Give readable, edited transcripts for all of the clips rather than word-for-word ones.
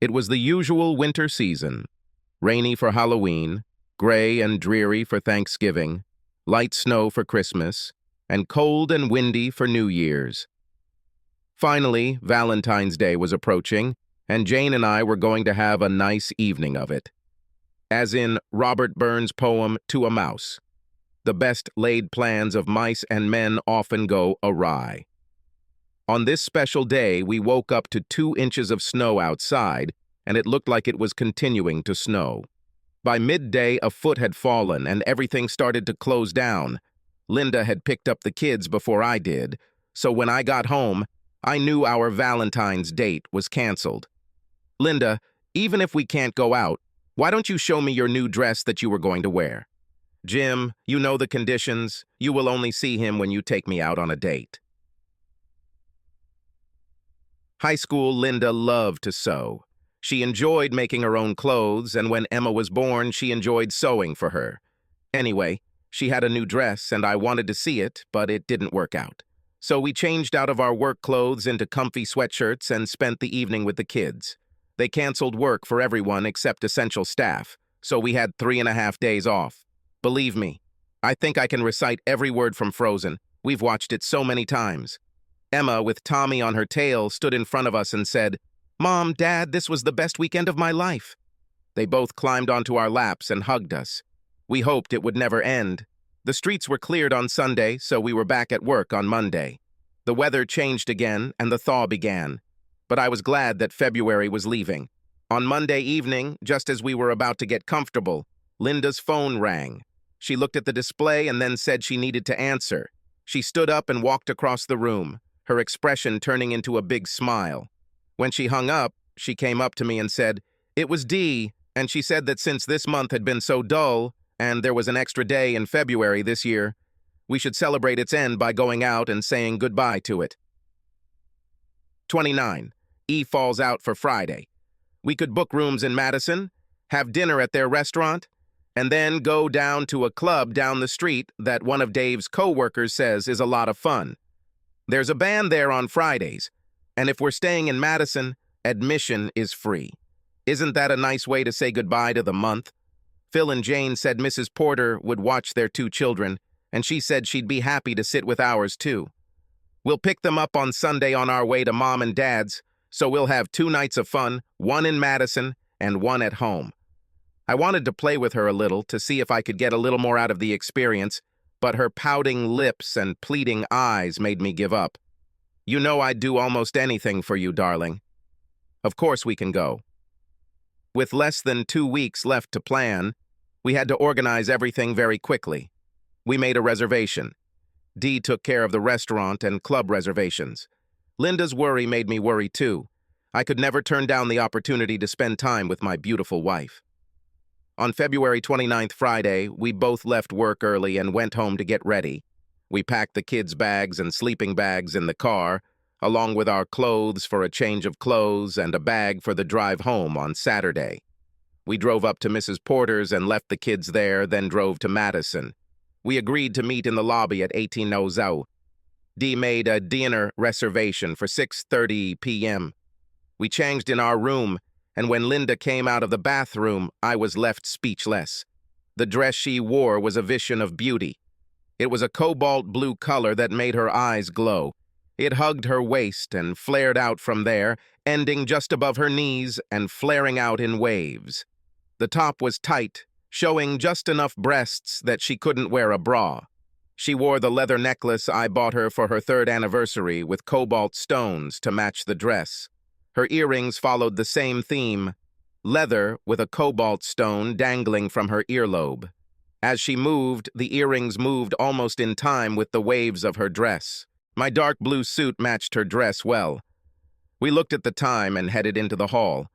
It was the usual winter season. Rainy for Halloween, gray and dreary for Thanksgiving, light snow for Christmas, and cold and windy for New Year's. Finally, Valentine's Day was approaching, and Jane and I were going to have a nice evening of it. As in Robert Burns' poem, To a Mouse. The best laid plans of mice and men often go awry. On this special day, we woke up to 2 inches of snow outside, and it looked like it was continuing to snow. By midday, a foot had fallen, and everything started to close down. Linda had picked up the kids before I did, so when I got home, I knew our Valentine's date was canceled. Linda, even if we can't go out, why don't you show me your new dress that you were going to wear? Jim, you know the conditions. You will only see him when you take me out on a date. High school Linda loved to sew. She enjoyed making her own clothes, and when Emma was born, she enjoyed sewing for her. Anyway, she had a new dress, and I wanted to see it, but it didn't work out. So we changed out of our work clothes into comfy sweatshirts and spent the evening with the kids. They canceled work for everyone except essential staff, so we had 3.5 days off. Believe me, I think I can recite every word from Frozen. We've watched it so many times. Emma, with Tommy on her tail, stood in front of us and said, "Mom, Dad, this was the best weekend of my life." They both climbed onto our laps and hugged us. We hoped it would never end. The streets were cleared on Sunday, so we were back at work on Monday. The weather changed again, and the thaw began. But I was glad that February was leaving. On Monday evening, just as we were about to get comfortable, Linda's phone rang. She looked at the display and then said she needed to answer. She stood up and walked across the room, her expression turning into a big smile. When she hung up, she came up to me and said, "It was Dee," and she said that since this month had been so dull, and there was an extra day in February this year, we should celebrate its end by going out and saying goodbye to it. 29. E falls out for Friday. We could book rooms in Madison, have dinner at their restaurant, and then go down to a club down the street that one of Dave's co-workers says is a lot of fun. There's a band there on Fridays, and if we're staying in Madison, admission is free. Isn't that a nice way to say goodbye to the month? Phil and Jane said Mrs. Porter would watch their 2 children, and she said she'd be happy to sit with ours too. We'll pick them up on Sunday on our way to Mom and Dad's, so we'll have 2 nights of fun, 1 in Madison and 1 at home. I wanted to play with her a little to see if I could get a little more out of the experience, but her pouting lips and pleading eyes made me give up. "You know I'd do almost anything for you, darling." Of course we can go. With less than 2 weeks left to plan, we had to organize everything very quickly. We made a reservation. Dee took care of the restaurant and club reservations. Linda's worry made me worry too. I could never turn down the opportunity to spend time with my beautiful wife. On February 29th, Friday, we both left work early and went home to get ready. We packed the kids' bags and sleeping bags in the car, along with our clothes for a change of clothes and a bag for the drive home on Saturday. We drove up to Mrs. Porter's and left the kids there, then drove to Madison. We agreed to meet in the lobby at 1800. Dee made a dinner reservation for 6:30 p.m. We changed in our room, and when Linda came out of the bathroom, I was left speechless. The dress she wore was a vision of beauty. It was a cobalt blue color that made her eyes glow. It hugged her waist and flared out from there, ending just above her knees and flaring out in waves. The top was tight, showing just enough breasts that she couldn't wear a bra. She wore the leather necklace I bought her for her 3rd anniversary with cobalt stones to match the dress. Her earrings followed the same theme, leather with a cobalt stone dangling from her earlobe. As she moved, the earrings moved almost in time with the waves of her dress. My dark blue suit matched her dress well. We looked at the time and headed into the hall.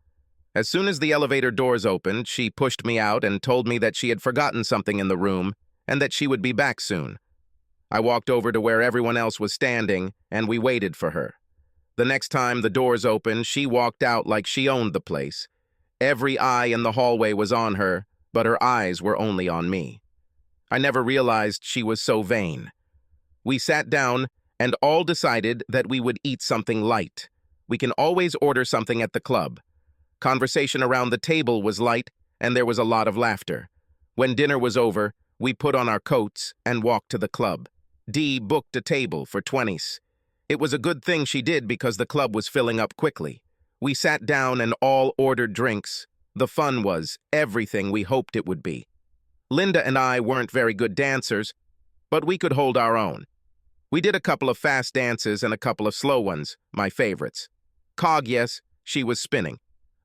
As soon as the elevator doors opened, she pushed me out and told me that she had forgotten something in the room and that she would be back soon. I walked over to where everyone else was standing, and we waited for her. The next time the doors opened, she walked out like she owned the place. Every eye in the hallway was on her, but her eyes were only on me. I never realized she was so vain. We sat down and all decided that we would eat something light. We can always order something at the club. Conversation around the table was light, and there was a lot of laughter. When dinner was over, we put on our coats and walked to the club. Dee booked a table for 20s. It was a good thing she did because the club was filling up quickly. We sat down and all ordered drinks. The fun was everything we hoped it would be. Linda and I weren't very good dancers, but we could hold our own. We did a couple of fast dances and a couple of slow ones, my favorites. Cog, yes, she was spinning.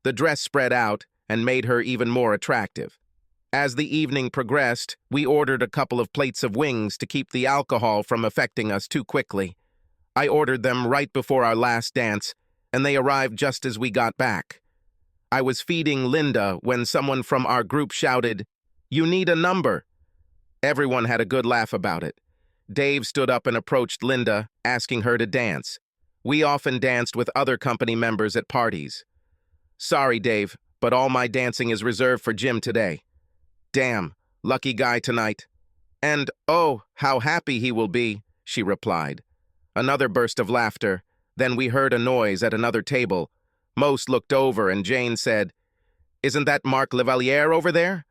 The dress spread out and made her even more attractive. As the evening progressed, we ordered a couple of plates of wings to keep the alcohol from affecting us too quickly. I ordered them right before our last dance, and they arrived just as we got back. I was feeding Linda when someone from our group shouted, "You need a number." Everyone had a good laugh about it. Dave stood up and approached Linda, asking her to dance. We often danced with other company members at parties. "Sorry, Dave, but all my dancing is reserved for Jim today." "Damn, lucky guy tonight." "And, oh, how happy he will be," she replied. Another burst of laughter. Then we heard a noise at another table. Most looked over and Jane said, "Isn't that Mark Lavalier over there?"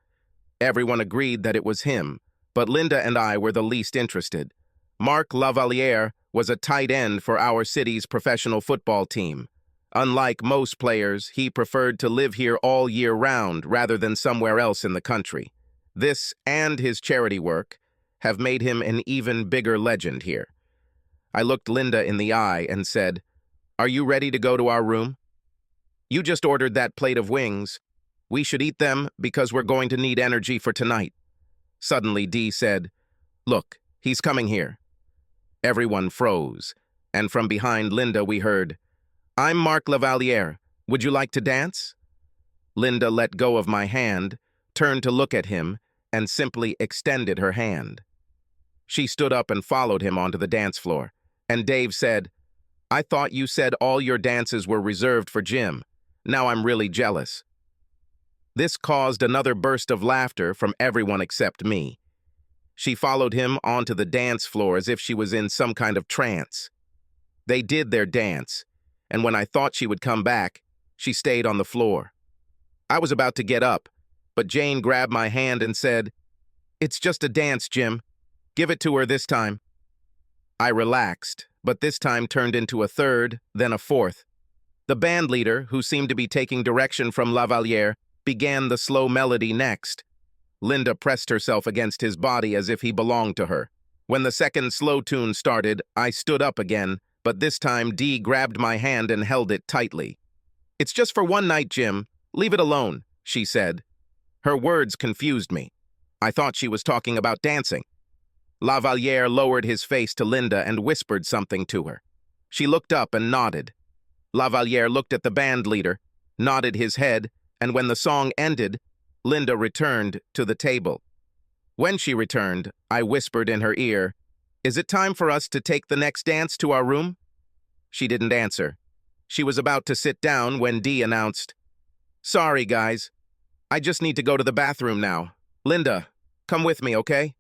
Everyone agreed that it was him, but Linda and I were the least interested. Mark Lavalier was a tight end for our city's professional football team. Unlike most players, he preferred to live here all year round rather than somewhere else in the country. This and his charity work have made him an even bigger legend here. I looked Linda in the eye and said, "Are you ready to go to our room? You just ordered that plate of wings. We should eat them because we're going to need energy for tonight." Suddenly, Dee said, "Look, he's coming here." Everyone froze, and from behind Linda we heard, "I'm Mark Lavalier. Would you like to dance?" Linda let go of my hand, turned to look at him, and simply extended her hand. She stood up and followed him onto the dance floor, and Dave said, "I thought you said all your dances were reserved for Jim. Now I'm really jealous." This caused another burst of laughter from everyone except me. She followed him onto the dance floor as if she was in some kind of trance. They did their dance, and when I thought she would come back, she stayed on the floor. I was about to get up, but Jane grabbed my hand and said, "It's just a dance, Jim. Give it to her this time." I relaxed, but this time turned into a third, then a fourth. The band leader, who seemed to be taking direction from Lavalier, began the slow melody next. Linda pressed herself against his body as if he belonged to her. When the second slow tune started, I stood up again, but this time Dee grabbed my hand and held it tightly. "It's just for one night, Jim. Leave it alone," she said. Her words confused me. I thought she was talking about dancing. Lavalier lowered his face to Linda and whispered something to her. She looked up and nodded. Lavalier looked at the band leader, nodded his head, and when the song ended, Linda returned to the table. When she returned, I whispered in her ear, "Is it time for us to take the next dance to our room?" She didn't answer. She was about to sit down when Dee announced, "Sorry, guys. I just need to go to the bathroom now. Linda, come with me, okay?"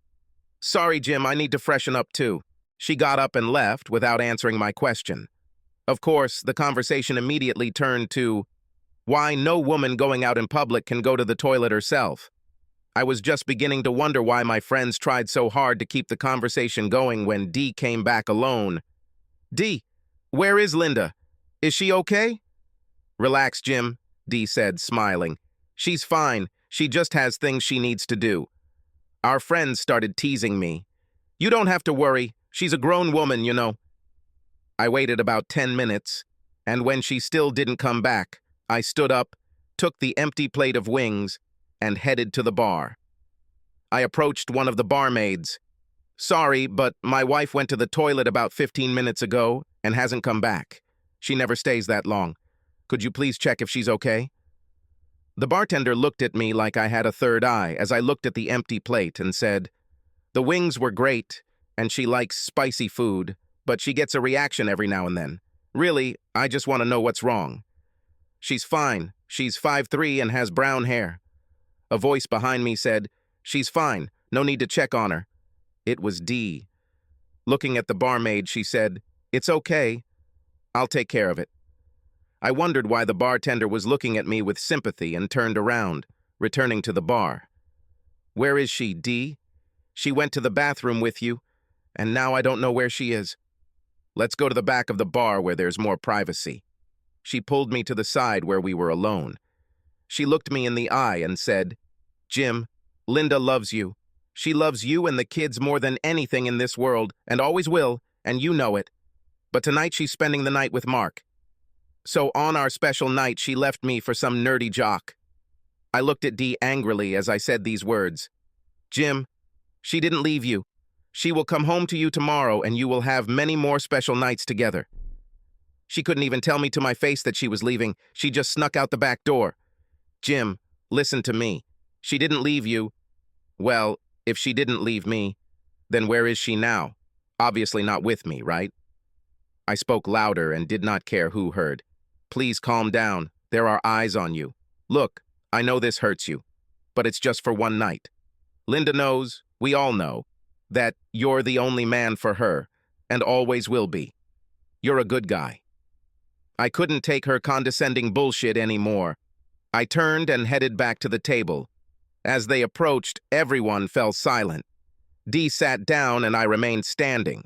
"Sorry, Jim, I need to freshen up too." She got up and left without answering my question. Of course, the conversation immediately turned to why no woman going out in public can go to the toilet herself. I was just beginning to wonder why my friends tried so hard to keep the conversation going when Dee came back alone. "Dee, where is Linda? Is she okay?" "Relax, Jim," Dee said, smiling. "She's fine. She just has things she needs to do." Our friends started teasing me. "You don't have to worry. She's a grown woman, you know." I waited about 10 minutes, and when she still didn't come back, I stood up, took the empty plate of wings, and headed to the bar. I approached one of the barmaids. "Sorry, but my wife went to the toilet about 15 minutes ago and hasn't come back. She never stays that long. Could you please check if she's okay?" The bartender looked at me like I had a third eye as I looked at the empty plate and said, "The wings were great, and she likes spicy food, but she gets a reaction every now and then. Really, I just want to know what's wrong." "She's fine. She's 5'3" and has brown hair." A voice behind me said, "She's fine. No need to check on her." It was Dee. Looking at the barmaid, she said, "It's okay. I'll take care of it." I wondered why the bartender was looking at me with sympathy and turned around, returning to the bar. "Where is she, Dee? She went to the bathroom with you, and now I don't know where she is. Let's go to the back of the bar where there's more privacy." She pulled me to the side where we were alone. She looked me in the eye and said, "Jim, Linda loves you. She loves you and the kids more than anything in this world, and always will, and you know it. But tonight she's spending the night with Mark. So on our special night, she left me for some nerdy jock." I looked at Dee angrily as I said these words. "Jim, she didn't leave you. She will come home to you tomorrow, and you will have many more special nights together." She couldn't even tell me to my face that she was leaving. She just snuck out the back door. "Jim, listen to me. She didn't leave you." "Well, if she didn't leave me, then where is she now? Obviously not with me, right?" I spoke louder and did not care who heard. "Please calm down. There are eyes on you. Look, I know this hurts you, but it's just for one night. Linda knows, we all know, that you're the only man for her, and always will be. You're a good guy." I couldn't take her condescending bullshit anymore. I turned and headed back to the table. As they approached, everyone fell silent. Dee sat down and I remained standing.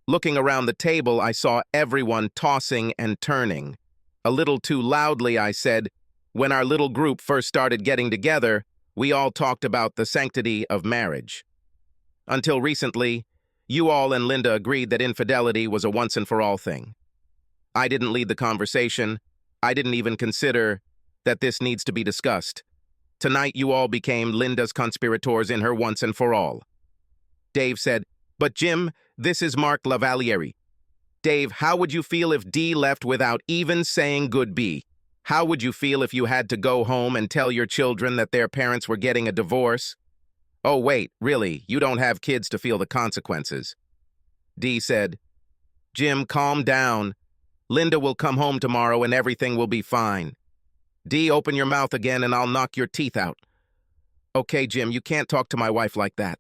Looking around the table, I saw everyone tossing and turning. A little too loudly, I said, "When our little group first started getting together, we all talked about the sanctity of marriage. Until recently, you all and Linda agreed that infidelity was a once-and-for-all thing. I didn't lead the conversation. I didn't even consider that this needs to be discussed. Tonight, you all became Linda's conspirators in her once-and-for-all." Dave said, "But Jim, this is Mark Lavalieri. Dave, how would you feel if Dee left without even saying goodbye? How would you feel if you had to go home and tell your children that their parents were getting a divorce? Oh, wait, really, you don't have kids to feel the consequences." Dee said, "Jim, calm down. Linda will come home tomorrow and everything will be fine. Dee, open your mouth again and I'll knock your teeth out." "Okay, Jim, you can't talk to my wife like that."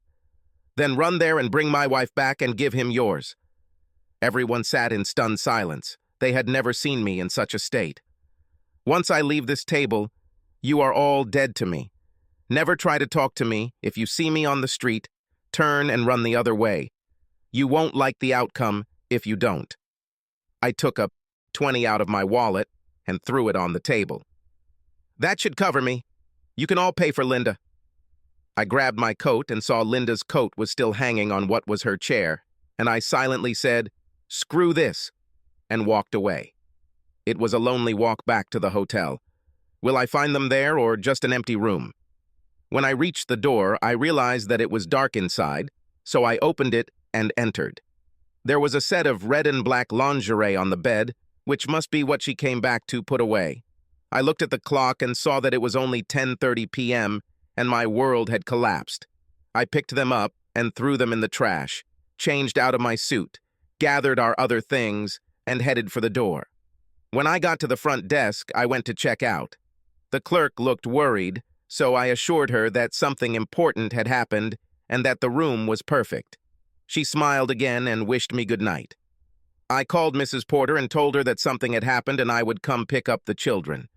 "Then run there and bring my wife back and give him yours." Everyone sat in stunned silence. They had never seen me in such a state. "Once I leave this table, you are all dead to me. Never try to talk to me. If you see me on the street, turn and run the other way. You won't like the outcome if you don't." I took a 20 out of my wallet and threw it on the table. "That should cover me. You can all pay for Linda." I grabbed my coat and saw Linda's coat was still hanging on what was her chair, and I silently said, "Screw this," and walked away. It was a lonely walk back to the hotel. Will I find them there or just an empty room? When I reached the door, I realized that it was dark inside, so I opened it and entered. There was a set of red and black lingerie on the bed, which must be what she came back to put away. I looked at the clock and saw that it was only 10:30 p.m., and my world had collapsed. I picked them up and threw them in the trash, changed out of my suit, gathered our other things, and headed for the door. When I got to the front desk, I went to check out. The clerk looked worried, so I assured her that something important had happened and that the room was perfect. She smiled again and wished me good night. I called Mrs. Porter and told her that something had happened and I would come pick up the children.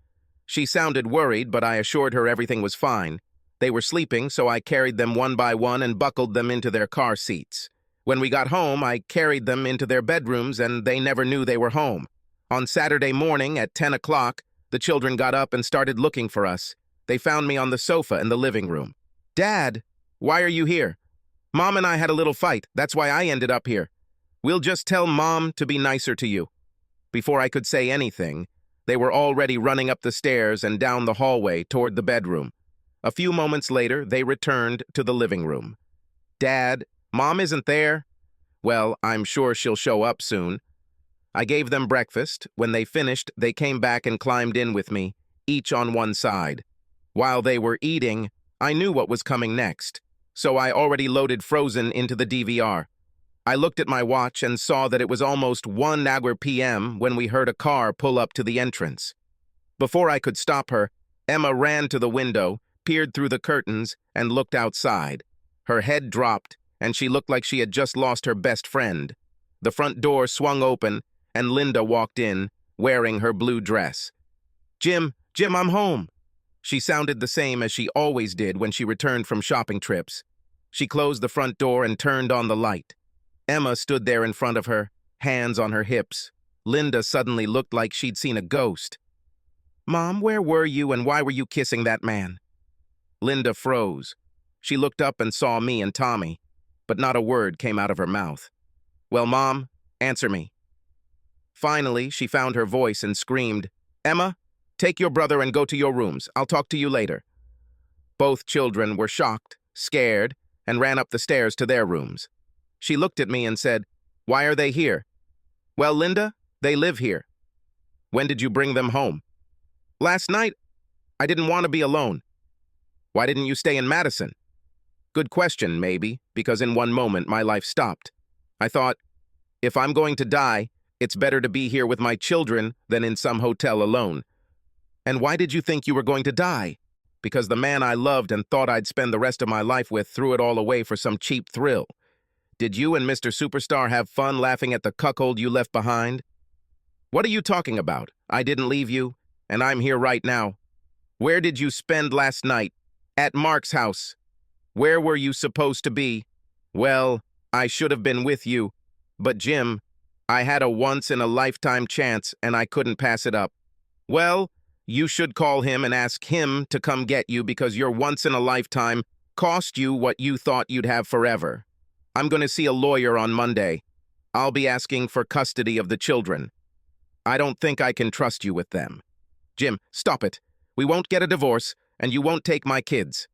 She sounded worried, but I assured her everything was fine. They were sleeping, so I carried them one by one and buckled them into their car seats. When we got home, I carried them into their bedrooms and they never knew they were home. On Saturday morning at 10 o'clock, the children got up and started looking for us. They found me on the sofa in the living room. "Dad, why are you here? Mom and I had a little fight. That's why I ended up here. We'll just tell Mom to be nicer to you." Before I could say anything, they were already running up the stairs and down the hallway toward the bedroom. A few moments later, they returned to the living room. "Dad, Mom isn't there." "Well, I'm sure she'll show up soon." I gave them breakfast. When they finished, they came back and climbed in with me, each on one side. While they were eating, I knew what was coming next, so I already loaded Frozen into the DVR. I looked at my watch and saw that it was almost 1 p.m. when we heard a car pull up to the entrance. Before I could stop her, Emma ran to the window, peered through the curtains, and looked outside. Her head dropped, and she looked like she had just lost her best friend. The front door swung open, and Linda walked in, wearing her blue dress. Jim, I'm home." She sounded the same as she always did when she returned from shopping trips. She closed the front door and turned on the light. Emma stood there in front of her, hands on her hips. Linda suddenly looked like she'd seen a ghost. "Mom, where were you and why were you kissing that man?" Linda froze. She looked up and saw me and Tommy, but not a word came out of her mouth. "Well, Mom, answer me." Finally, she found her voice and screamed, "Emma, take your brother and go to your rooms. I'll talk to you later." Both children were shocked, scared, and ran up the stairs to their rooms. She looked at me and said, "Why are they here?" "Well, Linda, they live here." "When did you bring them home?" "Last night. I didn't want to be alone." "Why didn't you stay in Madison?" Good question, maybe, because in one moment my life stopped. I thought, if I'm going to die, it's better to be here with my children than in some hotel alone. "And why did you think you were going to die?" "Because the man I loved and thought I'd spend the rest of my life with threw it all away for some cheap thrill." "Did you and Mr. Superstar have fun laughing at the cuckold you left behind?" "What are you talking about? I didn't leave you, and I'm here right now." "Where did you spend last night?" "At Mark's house." "Where were you supposed to be?" "Well, I should have been with you. But Jim, I had a once-in-a-lifetime chance and I couldn't pass it up." "Well, you should call him and ask him to come get you because your once-in-a-lifetime cost you what you thought you'd have forever. I'm going to see a lawyer on Monday. I'll be asking for custody of the children. I don't think I can trust you with them." "Jim, stop it. We won't get a divorce, and you won't take my kids."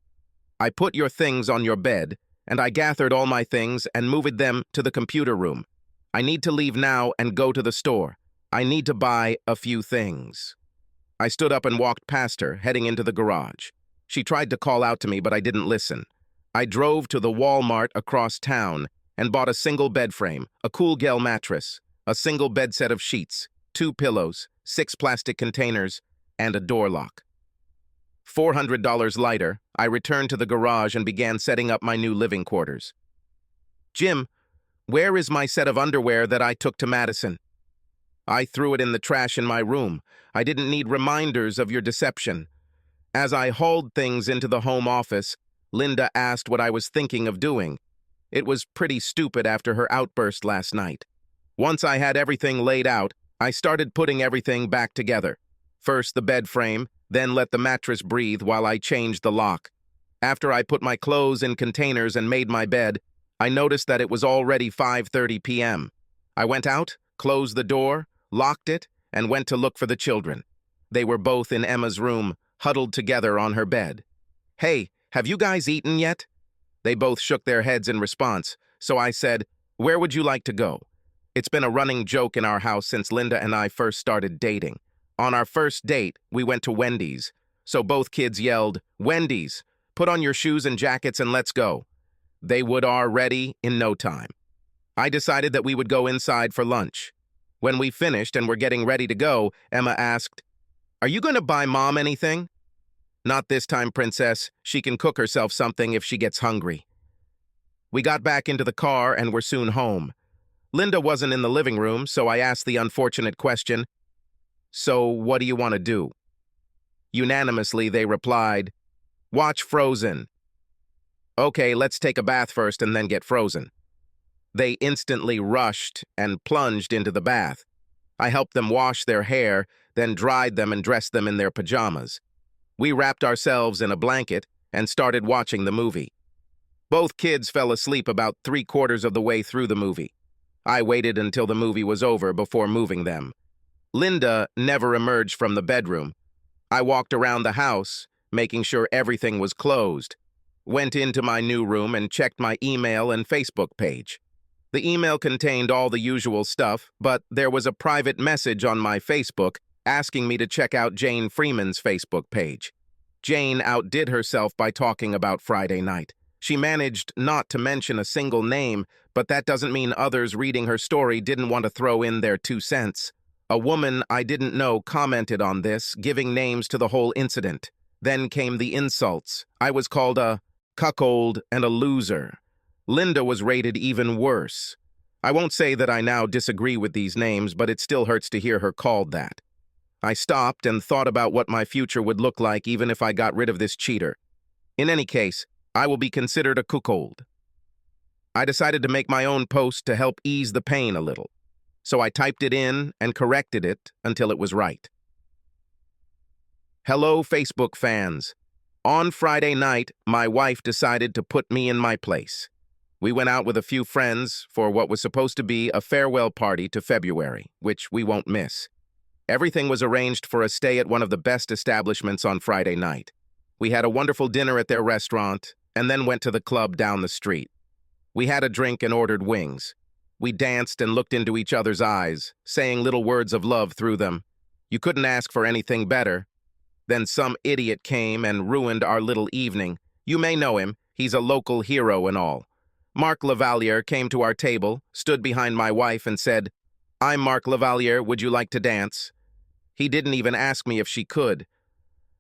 "I put your things on your bed, and I gathered all my things and moved them to the computer room. I need to leave now and go to the store. I need to buy a few things." I stood up and walked past her, heading into the garage. She tried to call out to me, but I didn't listen. I drove to the Walmart across town and bought a single bed frame, a cool gel mattress, a single bed set of sheets, 2 pillows, 6 plastic containers, and a door lock. $400 later, I returned to the garage and began setting up my new living quarters. "Jim, where is my set of underwear that I took to Madison?" "I threw it in the trash in my room. I didn't need reminders of your deception." As I hauled things into the home office, Linda asked what I was thinking of doing. It was pretty stupid after her outburst last night. Once I had everything laid out, I started putting everything back together. First the bed frame, then let the mattress breathe while I changed the lock. After I put my clothes in containers and made my bed, I noticed that it was already 5:30 p.m. I went out, closed the door, locked it, and went to look for the children. They were both in Emma's room, huddled together on her bed. "Hey, have you guys eaten yet?" They both shook their heads in response, so I said, "Where would you like to go?" It's been a running joke in our house since Linda and I first started dating. On our first date, we went to Wendy's, so both kids yelled, "Wendy's, put on your shoes and jackets and let's go." They would are ready in no time. I decided that we would go inside for lunch. When we finished and were getting ready to go, Emma asked, "Are you going to buy Mom anything?" "Not this time, Princess. She can cook herself something if she gets hungry." We got back into the car and were soon home. Linda wasn't in the living room, so I asked the unfortunate question, "So what do you want to do?" Unanimously, they replied, "Watch Frozen." "Okay, let's take a bath first and then get frozen." They instantly rushed and plunged into the bath. I helped them wash their hair, then dried them and dressed them in their pajamas. We wrapped ourselves in a blanket and started watching the movie. Both kids fell asleep about 3/4 of the way through the movie. I waited until the movie was over before moving them. Linda never emerged from the bedroom. I walked around the house, making sure everything was closed, went into my new room and checked my email and Facebook page. The email contained all the usual stuff, but there was a private message on my Facebook asking me to check out Jane Freeman's Facebook page. Jane outdid herself by talking about Friday night. She managed not to mention a single name, but that doesn't mean others reading her story didn't want to throw in their 2 cents. A woman I didn't know commented on this, giving names to the whole incident. Then came the insults. I was called a cuckold and a loser. Linda was rated even worse. I won't say that I now disagree with these names, but it still hurts to hear her called that. I stopped and thought about what my future would look like even if I got rid of this cheater. In any case, I will be considered a cuckold. I decided to make my own post to help ease the pain a little, so I typed it in and corrected it until it was right. Hello, Facebook fans. On Friday night, my wife decided to put me in my place. We went out with a few friends for what was supposed to be a farewell party to February, which we won't miss. Everything was arranged for a stay at one of the best establishments on Friday night. We had a wonderful dinner at their restaurant and then went to the club down the street. We had a drink and ordered wings. We danced and looked into each other's eyes, saying little words of love through them. You couldn't ask for anything better. Then some idiot came and ruined our little evening. You may know him. He's a local hero and all. Mark Lavalier came to our table, stood behind my wife and said, "I'm Mark Lavalier, would you like to dance?" He didn't even ask me if she could.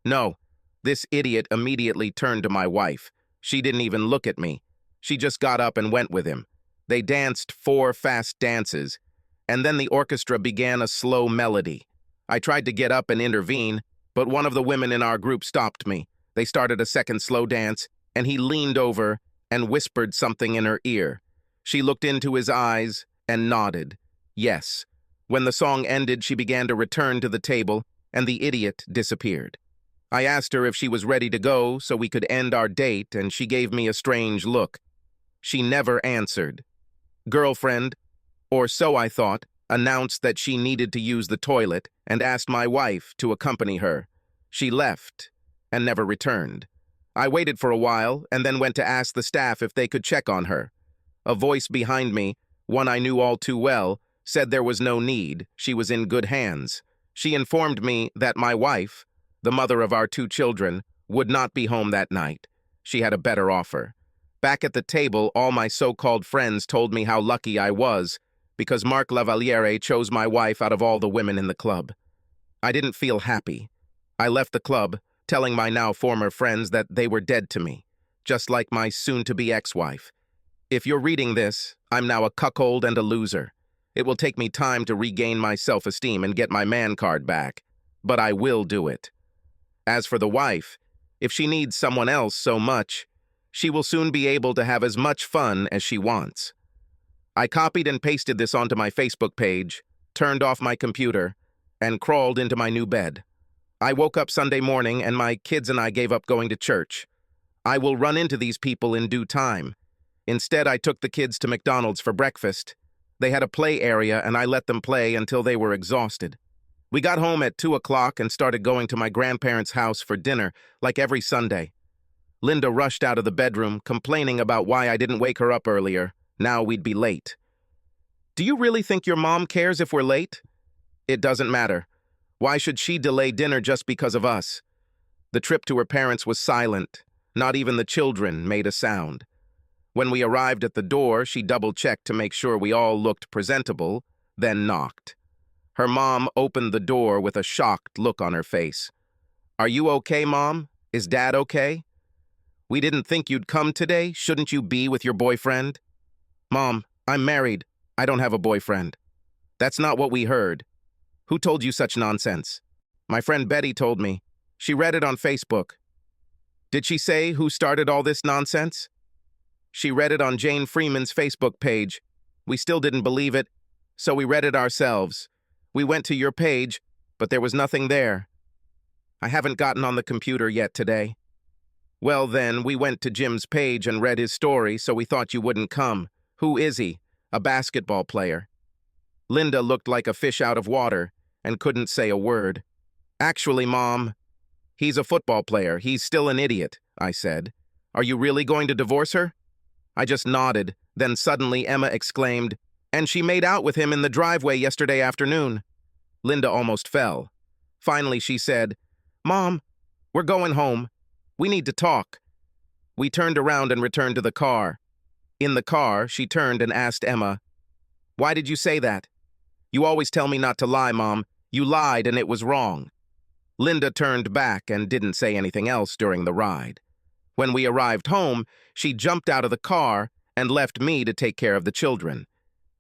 No, this idiot immediately turned to my wife. She didn't even look at me. She just got up and went with him. They danced 4 fast dances, and then the orchestra began a slow melody. I tried to get up and intervene, but one of the women in our group stopped me. They started a second slow dance, and he leaned over and whispered something in her ear. She looked into his eyes and nodded. Yes. When the song ended, she began to return to the table, and the idiot disappeared. I asked her if she was ready to go so we could end our date, and she gave me a strange look. She never answered. Girlfriend, or so I thought, announced that she needed to use the toilet and asked my wife to accompany her. She left and never returned. I waited for a while and then went to ask the staff if they could check on her. A voice behind me, one I knew all too well, said there was no need, she was in good hands. She informed me that my wife, the mother of our 2 children, would not be home that night. She had a better offer. Back at the table, all my so-called friends told me how lucky I was, because Mark Lavaliere chose my wife out of all the women in the club. I didn't feel happy. I left the club, telling my now former friends that they were dead to me, just like my soon-to-be ex-wife. If you're reading this, I'm now a cuckold and a loser. It will take me time to regain my self-esteem and get my man card back, but I will do it. As for the wife, if she needs someone else so much, she will soon be able to have as much fun as she wants. I copied and pasted this onto my Facebook page, turned off my computer, and crawled into my new bed. I woke up Sunday morning and my kids and I gave up going to church. I will run into these people in due time. Instead, I took the kids to McDonald's for breakfast. They had a play area and I let them play until they were exhausted. We got home at 2 o'clock and started going to my grandparents' house for dinner, like every Sunday. Linda rushed out of the bedroom, complaining about why I didn't wake her up earlier. Now we'd be late. Do you really think your mom cares if we're late? It doesn't matter. Why should she delay dinner just because of us? The trip to her parents was silent. Not even the children made a sound. When we arrived at the door, she double-checked to make sure we all looked presentable, then knocked. Her mom opened the door with a shocked look on her face. "Are you okay, Mom? Is Dad okay? We didn't think you'd come today. Shouldn't you be with your boyfriend?" "Mom, I'm married. I don't have a boyfriend." "That's not what we heard. Who told you such nonsense?" "My friend Betty told me. She read it on Facebook." "Did she say who started all this nonsense?" "She read it on Jane Freeman's Facebook page. We still didn't believe it, so we read it ourselves. We went to your page, but there was nothing there." "I haven't gotten on the computer yet today." "Well then, we went to Jim's page and read his story, so we thought you wouldn't come. Who is he? A basketball player." Linda looked like a fish out of water and couldn't say a word. "Actually, Mom, he's a football player. He's still an idiot," I said. "Are you really going to divorce her?" I just nodded. Then suddenly Emma exclaimed, "And she made out with him in the driveway yesterday afternoon." Linda almost fell. Finally, she said, "Mom, we're going home. We need to talk." We turned around and returned to the car. In the car, she turned and asked Emma, "Why did you say that?" "You always tell me not to lie, Mom. You lied and it was wrong." Linda turned back and didn't say anything else during the ride. When we arrived home, she jumped out of the car and left me to take care of the children.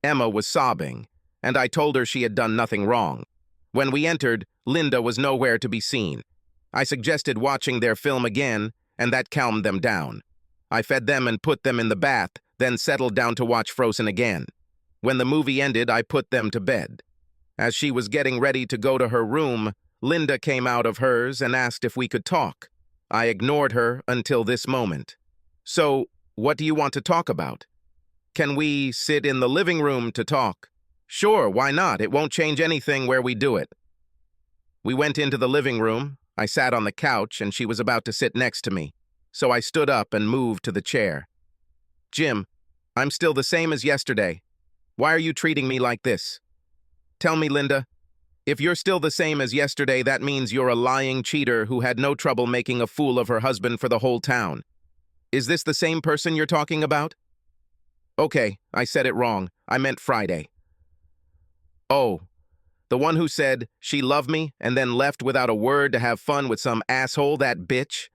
Emma was sobbing, and I told her she had done nothing wrong. When we entered, Linda was nowhere to be seen. I suggested watching their film again, and that calmed them down. I fed them and put them in the bath, then settled down to watch Frozen again. When the movie ended, I put them to bed. As she was getting ready to go to her room, Linda came out of hers and asked if we could talk. I ignored her until this moment. So, what do you want to talk about? Can we sit in the living room to talk? Sure, why not? It won't change anything where we do it. We went into the living room. I sat on the couch, and she was about to sit next to me. So I stood up and moved to the chair. Jim, I'm still the same as yesterday. Why are you treating me like this? Tell me, Linda, if you're still the same as yesterday, that means you're a lying cheater who had no trouble making a fool of her husband for the whole town. Is this the same person you're talking about? Okay, I said it wrong. I meant Friday. Oh, the one who said she loved me and then left without a word to have fun with some asshole, that bitch?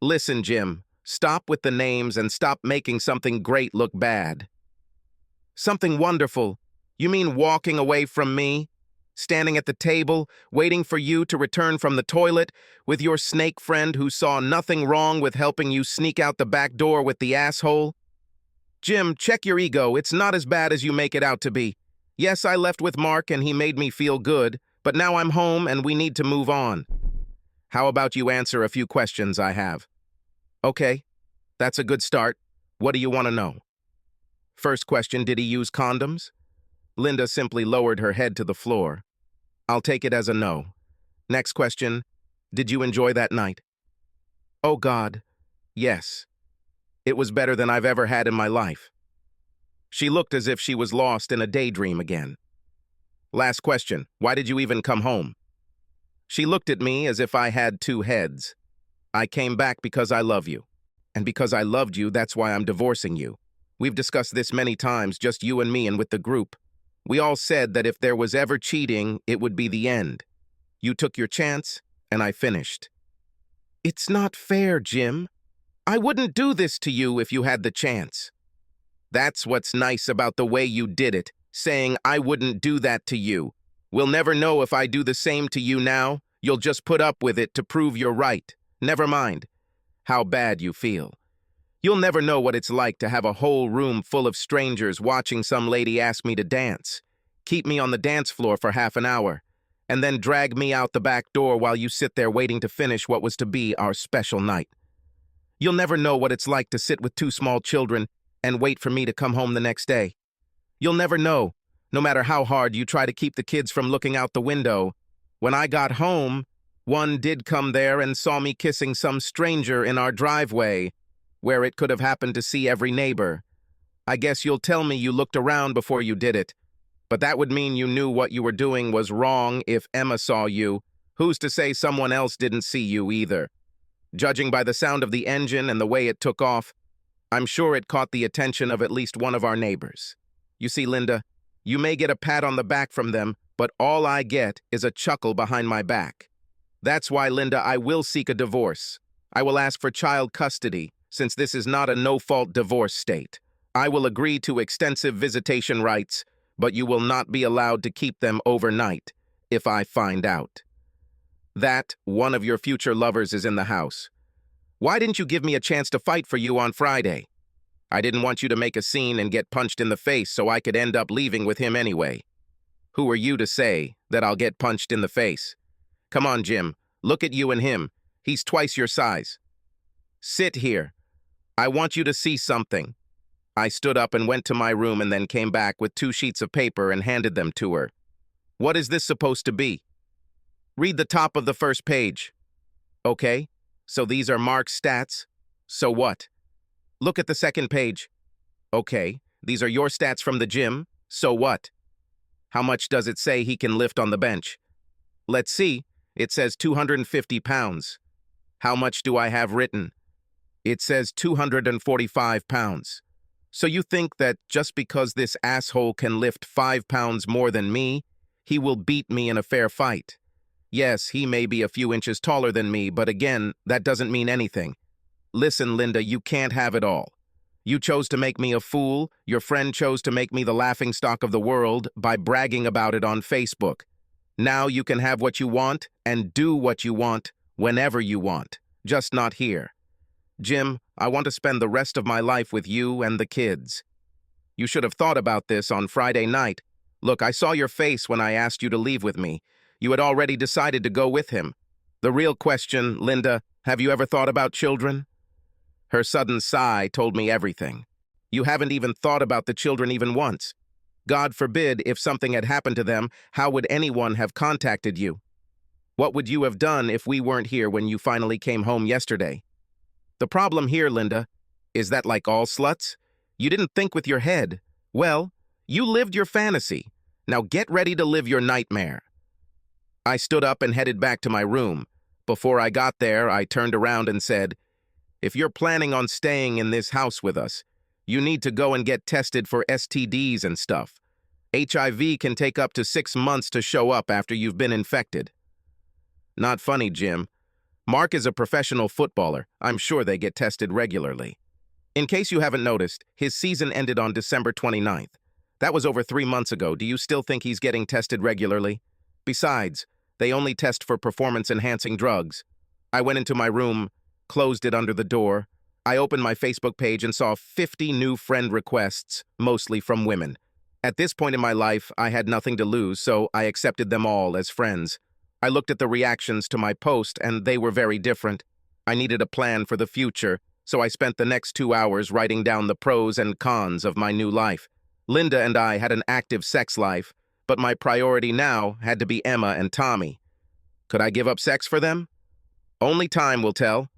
Listen, Jim, stop with the names and stop making something great look bad. Something wonderful? You mean walking away from me? Standing at the table, waiting for you to return from the toilet with your snake friend who saw nothing wrong with helping you sneak out the back door with the asshole? Jim, check your ego. It's not as bad as you make it out to be. Yes, I left with Mark and he made me feel good, but now I'm home and we need to move on. How about you answer a few questions I have? Okay, that's a good start. What do you want to know? First question, did he use condoms? Linda simply lowered her head to the floor. I'll take it as a no. Next question, did you enjoy that night? Oh God, yes. It was better than I've ever had in my life. She looked as if she was lost in a daydream again. Last question, why did you even come home? She looked at me as if I had two heads. I came back because I love you. And because I loved you, that's why I'm divorcing you. We've discussed this many times, just you and me and with the group. We all said that if there was ever cheating, it would be the end. You took your chance, and I finished. It's not fair, Jim. I wouldn't do this to you if you had the chance. That's what's nice about the way you did it, saying I wouldn't do that to you. We'll never know if I do the same to you now. You'll just put up with it to prove you're right. Never mind how bad you feel. You'll never know what it's like to have a whole room full of strangers watching some lady ask me to dance, keep me on the dance floor for half an hour, and then drag me out the back door while you sit there waiting to finish what was to be our special night. You'll never know what it's like to sit with two small children and wait for me to come home the next day. You'll never know, no matter how hard you try to keep the kids from looking out the window. When I got home, one did come there and saw me kissing some stranger in our driveway, where it could have happened to see every neighbor. I guess you'll tell me you looked around before you did it, but that would mean you knew what you were doing was wrong if Emma saw you. Who's to say someone else didn't see you either? Judging by the sound of the engine and the way it took off, I'm sure it caught the attention of at least one of our neighbors. You see, Linda, you may get a pat on the back from them, but all I get is a chuckle behind my back. That's why, Linda, I will seek a divorce. I will ask for child custody, since this is not a no-fault divorce state. I will agree to extensive visitation rights, but you will not be allowed to keep them overnight if I find out that one of your future lovers is in the house. Why didn't you give me a chance to fight for you on Friday? I didn't want you to make a scene and get punched in the face so I could end up leaving with him anyway. Who are you to say that I'll get punched in the face? Come on, Jim. Look at you and him. He's twice your size. Sit here. I want you to see something. I stood up and went to my room and then came back with 2 sheets of paper and handed them to her. What is this supposed to be? Read the top of the first page. Okay, so these are Mark's stats. So what? Look at the second page. Okay, these are your stats from the gym. So what? How much does it say he can lift on the bench? Let's see. It says 250 pounds. How much do I have written? It says 245 pounds. So you think that just because this asshole can lift 5 pounds more than me, he will beat me in a fair fight? Yes, he may be a few inches taller than me, but again, that doesn't mean anything. Listen, Linda, you can't have it all. You chose to make me a fool. Your friend chose to make me the laughingstock of the world by bragging about it on Facebook. Now you can have what you want and do what you want whenever you want, just not here. Jim, I want to spend the rest of my life with you and the kids. You should have thought about this on Friday night. Look, I saw your face when I asked you to leave with me. You had already decided to go with him. The real question, Linda, have you ever thought about children? Her sudden sigh told me everything. You haven't even thought about the children even once. God forbid, if something had happened to them, how would anyone have contacted you? What would you have done if we weren't here when you finally came home yesterday? The problem here, Linda, is that like all sluts, you didn't think with your head. Well, you lived your fantasy. Now get ready to live your nightmare. I stood up and headed back to my room. Before I got there, I turned around and said, if you're planning on staying in this house with us, you need to go and get tested for STDs and stuff. HIV can take up to 6 months to show up after you've been infected. Not funny, Jim. Mark is a professional footballer. I'm sure they get tested regularly. In case you haven't noticed, his season ended on December 29th. That was over 3 months ago. Do you still think he's getting tested regularly? Besides, they only test for performance-enhancing drugs. I went into my room, closed it under the door. I opened my Facebook page and saw 50 new friend requests, mostly from women. At this point in my life, I had nothing to lose, so I accepted them all as friends. I looked at the reactions to my post, and they were very different. I needed a plan for the future, so I spent the next 2 hours writing down the pros and cons of my new life. Linda and I had an active sex life, but my priority now had to be Emma and Tommy. Could I give up sex for them? Only time will tell.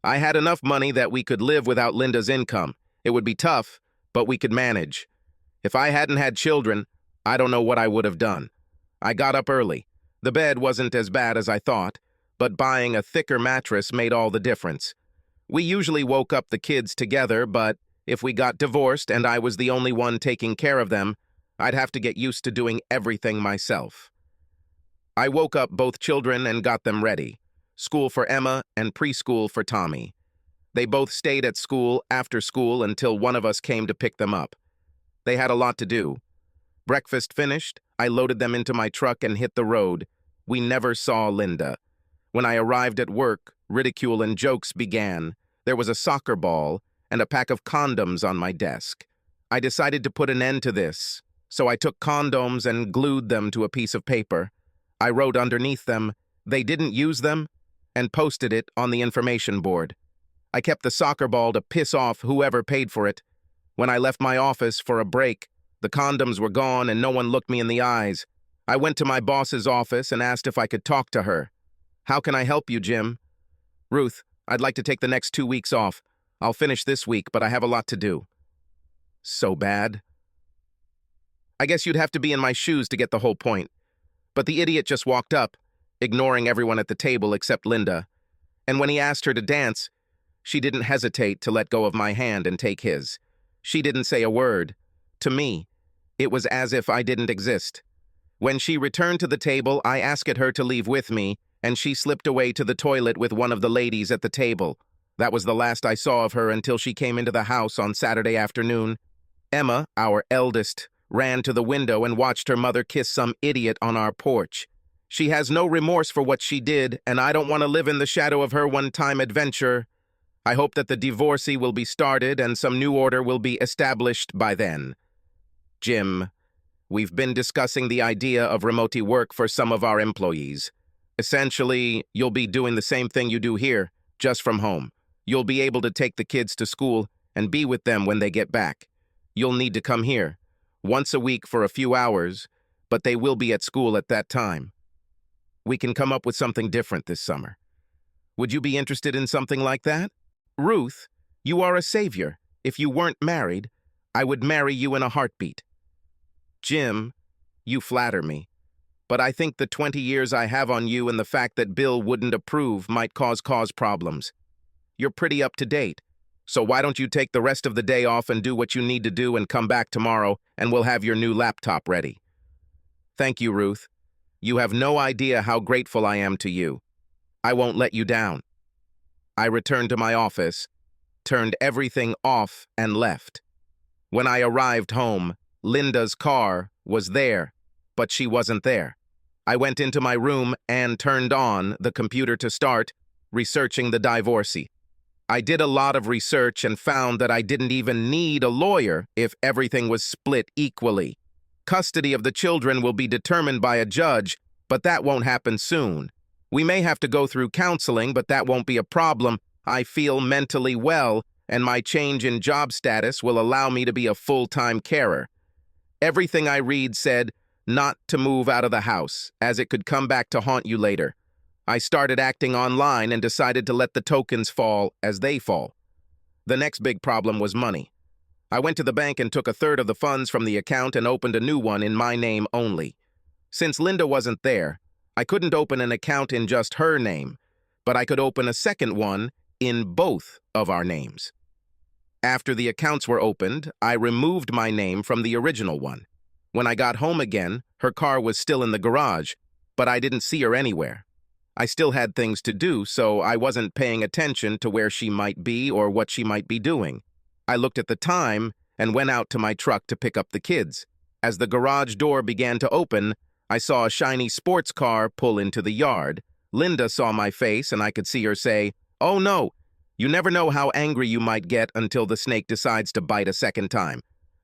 I had enough money that we could live without Linda's income. It would be tough, but we could manage. If I hadn't had children, I don't know what I would have done. I got up early. The bed wasn't as bad as I thought, but buying a thicker mattress made all the difference. We usually woke up the kids together, but if we got divorced and I was the only one taking care of them, I'd have to get used to doing everything myself. I woke up both children and got them ready. School for Emma and preschool for Tommy. They both stayed at school after school until one of us came to pick them up. They had a lot to do. Breakfast finished, I loaded them into my truck and hit the road. We never saw Linda. When I arrived at work, ridicule and jokes began. There was a soccer ball and a pack of condoms on my desk. I decided to put an end to this, so I took condoms and glued them to a piece of paper. I wrote underneath them, "They didn't use them," and posted it on the information board. I kept the soccer ball to piss off whoever paid for it. When I left my office for a break, the condoms were gone and no one looked me in the eyes. I went to my boss's office and asked if I could talk to her. "How can I help you, Jim?" "Ruth, I'd like to take the next 2 weeks off. I'll finish this week, but I have a lot to do." So bad. I guess you'd have to be in my shoes to get the whole point. But the idiot just walked up, ignoring everyone at the table except Linda. And when he asked her to dance, she didn't hesitate to let go of my hand and take his. She didn't say a word. To me, it was as if I didn't exist. When she returned to the table, I asked her to leave with me, and she slipped away to the toilet with one of the ladies at the table. That was the last I saw of her until she came into the house on Saturday afternoon. Emma, our eldest, ran to the window and watched her mother kiss some idiot on our porch. She has no remorse for what she did, and I don't want to live in the shadow of her one-time adventure. I hope that the divorcee will be started and some new order will be established by then. Jim, we've been discussing the idea of remote work for some of our employees. Essentially, you'll be doing the same thing you do here, just from home. You'll be able to take the kids to school and be with them when they get back. You'll need to come here once a week for a few hours, but they will be at school at that time. We can come up with something different this summer. Would you be interested in something like that? Ruth, you are a savior. If you weren't married, I would marry you in a heartbeat. Jim, you flatter me, but I think the 20 years I have on you and the fact that Bill wouldn't approve might cause problems. You're pretty up to date. So why don't you take the rest of the day off and do what you need to do and come back tomorrow, and we'll have your new laptop ready. Thank you, Ruth. You have no idea how grateful I am to you. I won't let you down. I returned to my office turned everything off and left. When I arrived home, Linda's car was there, but she wasn't there. I went into my room and turned on the computer to start researching the divorcee. I did a lot of research and found that I didn't even need a lawyer if everything was split equally. Custody of the children will be determined by a judge, but that won't happen soon. We may have to go through counseling, but that won't be a problem. I feel mentally well, and my change in job status will allow me to be a full-time carer. Everything I read said not to move out of the house, as it could come back to haunt you later. I started acting online and decided to let the tokens fall as they fall. The next big problem was money. I went to the bank and took a third of the funds from the account and opened a new one in my name only. Since Linda wasn't there, I couldn't open an account in just her name, but I could open a second one in both of our names. After the accounts were opened, I removed my name from the original one. When I got home again, her car was still in the garage, but I didn't see her anywhere. I still had things to do, so I wasn't paying attention to where she might be or what she might be doing. I looked at the time and went out to my truck to pick up the kids. As the garage door began to open, I saw a shiny sports car pull into the yard. Linda saw my face and I could see her say, "Oh no, you never know how angry you might get until the snake decides to bite a second time."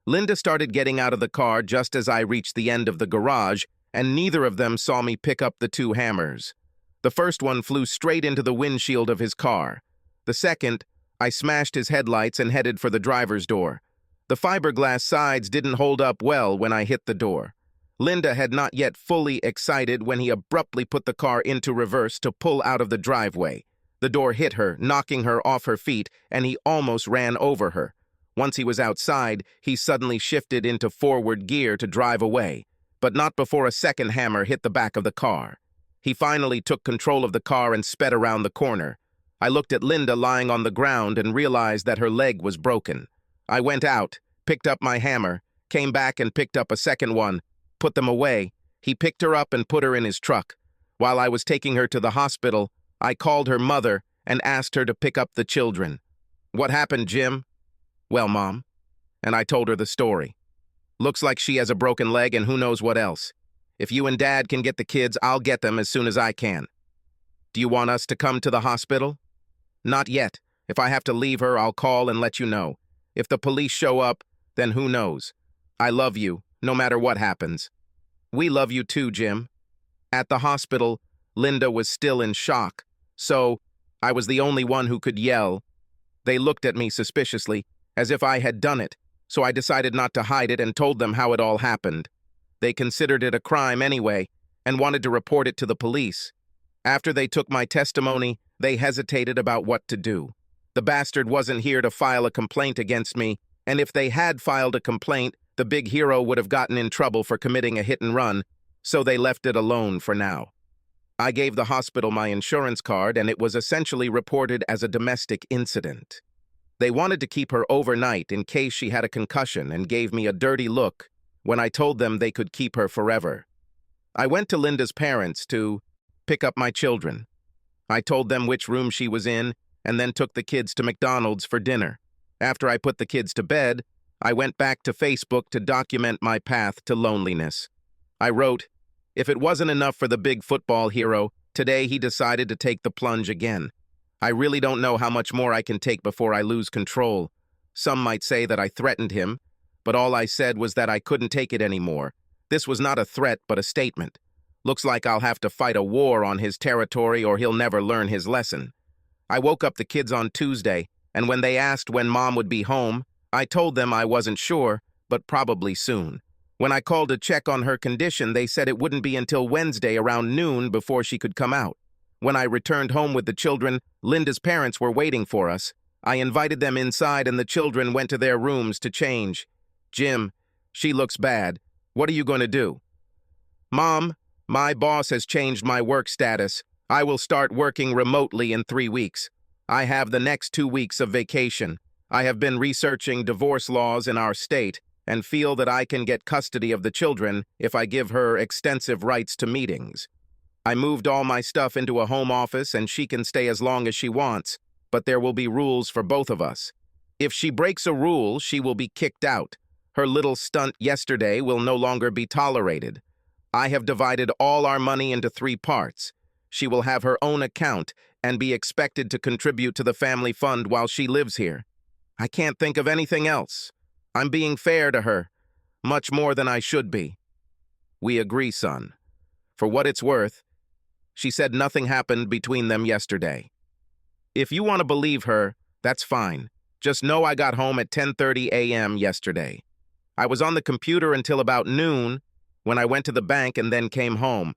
Linda started getting out of the car just as I reached the end of the garage, and neither of them saw me pick up the two hammers. The first one flew straight into the windshield of his car. The second, I smashed his headlights and headed for the driver's door. The fiberglass sides didn't hold up well when I hit the door. Linda had not yet fully excited when he abruptly put the car into reverse to pull out of the driveway. The door hit her, knocking her off her feet, and he almost ran over her. Once he was outside, he suddenly shifted into forward gear to drive away, but not before a second hammer hit the back of the car. He finally took control of the car and sped around the corner. I looked at Linda lying on the ground and realized that her leg was broken. I went out, picked up my hammer, came back and picked up a second one, put them away. He picked her up and put her in his truck. While I was taking her to the hospital, I called her mother and asked her to pick up the children. "What happened, Jim?" "Well, Mom," and I told her the story. "Looks like she has a broken leg and who knows what else. If you and Dad can get the kids, I'll get them as soon as I can. Do you want us to come to the hospital?" "Not yet. If I have to leave her, I'll call and let you know. If the police show up, then who knows. I love you, no matter what happens." "We love you too, Jim." At the hospital, Linda was still in shock, so I was the only one who could yell. They looked at me suspiciously, as if I had done it, so I decided not to hide it and told them how it all happened. They considered it a crime anyway, and wanted to report it to the police. After they took my testimony, they hesitated about what to do. The bastard wasn't here to file a complaint against me, and if they had filed a complaint, the big hero would have gotten in trouble for committing a hit and run, so they left it alone for now. I gave the hospital my insurance card, and it was essentially reported as a domestic incident. They wanted to keep her overnight in case she had a concussion and gave me a dirty look when I told them they could keep her forever. I went to Linda's parents to pick up my children. I told them which room she was in and then took the kids to McDonald's for dinner. After I put the kids to bed, I went back to Facebook to document my path to loneliness. I wrote, "If it wasn't enough for the big football hero, today he decided to take the plunge again. I really don't know how much more I can take before I lose control. Some might say that I threatened him, but all I said was that I couldn't take it anymore. This was not a threat, but a statement. Looks like I'll have to fight a war on his territory or he'll never learn his lesson." I woke up the kids on Tuesday, and when they asked when Mom would be home, I told them I wasn't sure, but probably soon. When I called to check on her condition, they said it wouldn't be until Wednesday around noon before she could come out. When I returned home with the children, Linda's parents were waiting for us. I invited them inside and the children went to their rooms to change. "Jim, she looks bad. What are you going to do?" "Mom, my boss has changed my work status. I will start working remotely in 3 weeks. I have the next 2 weeks of vacation. I have been researching divorce laws in our state and feel that I can get custody of the children if I give her extensive rights to meetings. I moved all my stuff into a home office and she can stay as long as she wants. but there will be rules for both of us. If she breaks a rule, she will be kicked out. Her little stunt yesterday will no longer be tolerated. I have divided all our money into 3 parts. She will have her own account and be expected to contribute to the family fund while she lives here. I can't think of anything else. I'm being fair to her, much more than I should be. We agree, son. For what it's worth, she said nothing happened between them yesterday. If you want to believe her, that's fine. Just know I got home at 10:30 a.m. yesterday. I was on the computer until about noon when I went to the bank and then came home.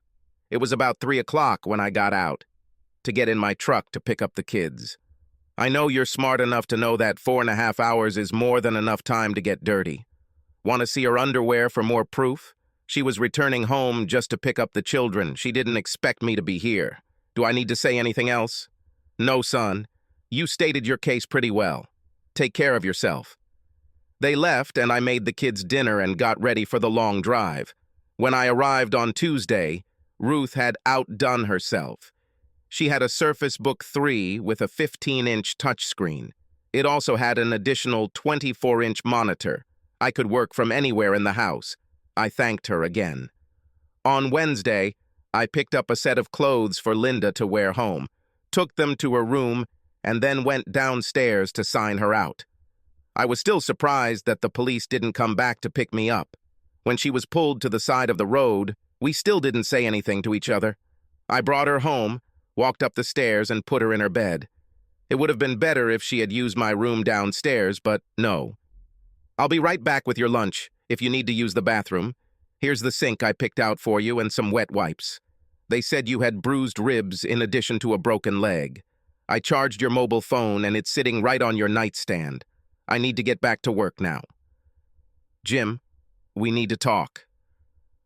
It was about 3 o'clock when I got out to get in my truck to pick up the kids. I know you're smart enough to know that 4.5 hours is more than enough time to get dirty. Want to see her underwear for more proof? She was returning home just to pick up the children. She didn't expect me to be here. Do I need to say anything else? No, son. You stated your case pretty well. Take care of yourself. They left, and I made the kids dinner and got ready for the long drive. When I arrived on Tuesday, Ruth had outdone herself. She had a Surface Book 3 with a 15-inch touchscreen. It also had an additional 24-inch monitor. I could work from anywhere in the house. I thanked her again. On Wednesday, I picked up a set of clothes for Linda to wear home, took them to her room, and then went downstairs to sign her out. I was still surprised that the police didn't come back to pick me up. When she was pulled to the side of the road, we still didn't say anything to each other. I brought her home, walked up the stairs, and put her in her bed. It would have been better if she had used my room downstairs, but no. I'll be right back with your lunch if you need to use the bathroom. Here's the sink I picked out for you and some wet wipes. They said you had bruised ribs in addition to a broken leg. I charged your mobile phone and it's sitting right on your nightstand. I need to get back to work now. Jim, we need to talk.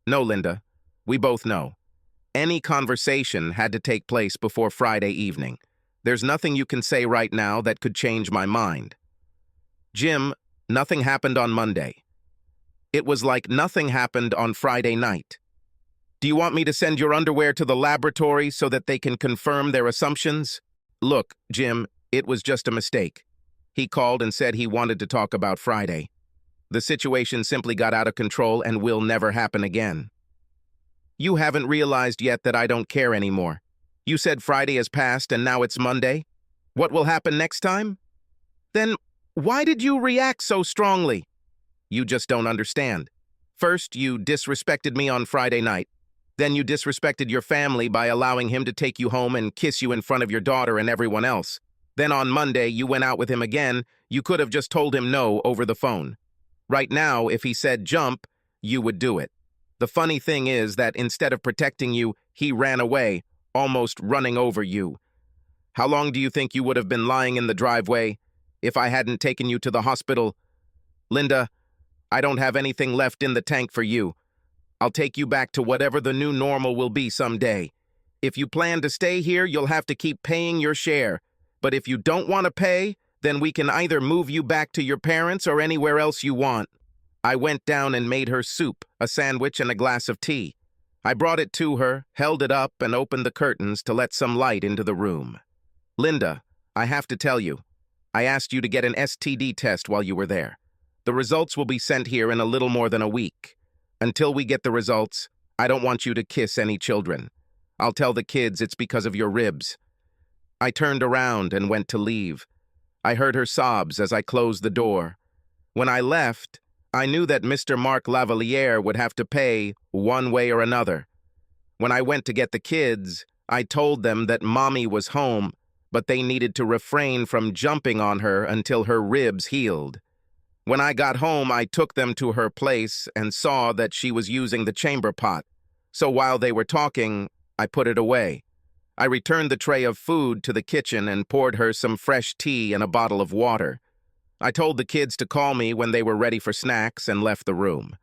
No, Linda, we both know. Any conversation had to take place before Friday evening. There's nothing you can say right now that could change my mind. Jim, nothing happened on Monday. It was like nothing happened on Friday night. Do you want me to send your underwear to the laboratory so that they can confirm their assumptions? Look, Jim, it was just a mistake. He called and said he wanted to talk about Friday. The situation simply got out of control and will never happen again. You haven't realized yet that I don't care anymore. You said Friday has passed and now it's Monday. What will happen next time? Then why did you react so strongly? You just don't understand. First, you disrespected me on Friday night. Then you disrespected your family by allowing him to take you home and kiss you in front of your daughter and everyone else. Then on Monday, you went out with him again. You could have just told him no over the phone. Right now, if he said jump, you would do it. The funny thing is that instead of protecting you, he ran away, almost running over you. How long do you think you would have been lying in the driveway if I hadn't taken you to the hospital? Linda, I don't have anything left in the tank for you. I'll take you back to whatever the new normal will be someday. If you plan to stay here, you'll have to keep paying your share. But if you don't want to pay, then we can either move you back to your parents or anywhere else you want. I went down and made her soup, a sandwich, and a glass of tea. I brought it to her, held it up, and opened the curtains to let some light into the room. Linda, I have to tell you, I asked you to get an STD test while you were there. The results will be sent here in a little more than a week. Until we get the results, I don't want you to kiss any children. I'll tell the kids it's because of your ribs. I turned around and went to leave. I heard her sobs as I closed the door. When I left, I knew that Mr. Mark Lavaliere would have to pay one way or another. When I went to get the kids, I told them that Mommy was home, but they needed to refrain from jumping on her until her ribs healed. When I got home, I took them to her place and saw that she was using the chamber pot. So while they were talking, I put it away. I returned the tray of food to the kitchen and poured her some fresh tea and a bottle of water. I told the kids to call me when they were ready for snacks and left the room.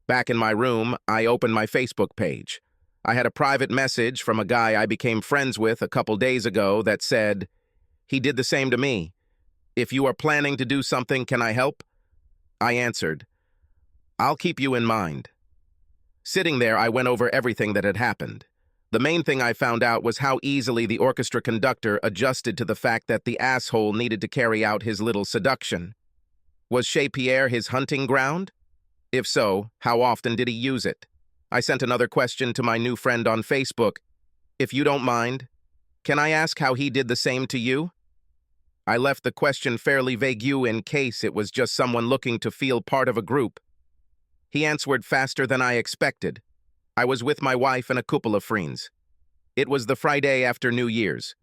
Back in my room, I opened my Facebook page. I had a private message from a guy I became friends with a couple days ago that said, "He did the same to me. If you are planning to do something, can I help?" I answered, "I'll keep you in mind." Sitting there, I went over everything that had happened. The main thing I found out was how easily the orchestra conductor adjusted to the fact that the asshole needed to carry out his little seduction. Was Chez Pierre his hunting ground? If so, how often did he use it? I sent another question to my new friend on Facebook. If you don't mind, can I ask how he did the same to you? I left the question fairly vague in case it was just someone looking to feel part of a group. He answered faster than I expected. I was with my wife and a couple of friends. It was the Friday after New Year's.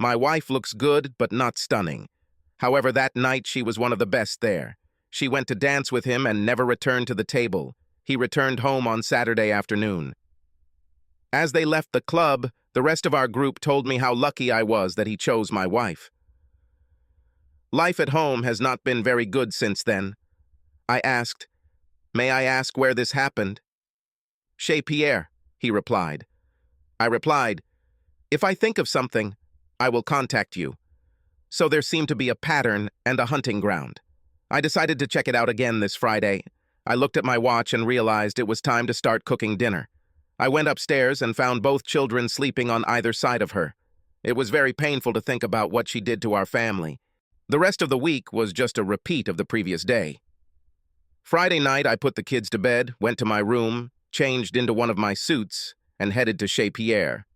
My wife looks good, but not stunning. However, that night she was one of the best there. She went to dance with him and never returned to the table. He returned home on Saturday afternoon. As they left the club, the rest of our group told me how lucky I was that he chose my wife. Life at home has not been very good since then. I asked, "May I ask where this happened?" "Chez Pierre," he replied. I replied, "If I think of something, I will contact you." So there seemed to be a pattern and a hunting ground. I decided to check it out again this Friday. I looked at my watch and realized it was time to start cooking dinner. I went upstairs and found both children sleeping on either side of her. It was very painful to think about what she did to our family. The rest of the week was just a repeat of the previous day. Friday night, I put the kids to bed, went to my room, changed into one of my suits, and headed to Chez Pierre.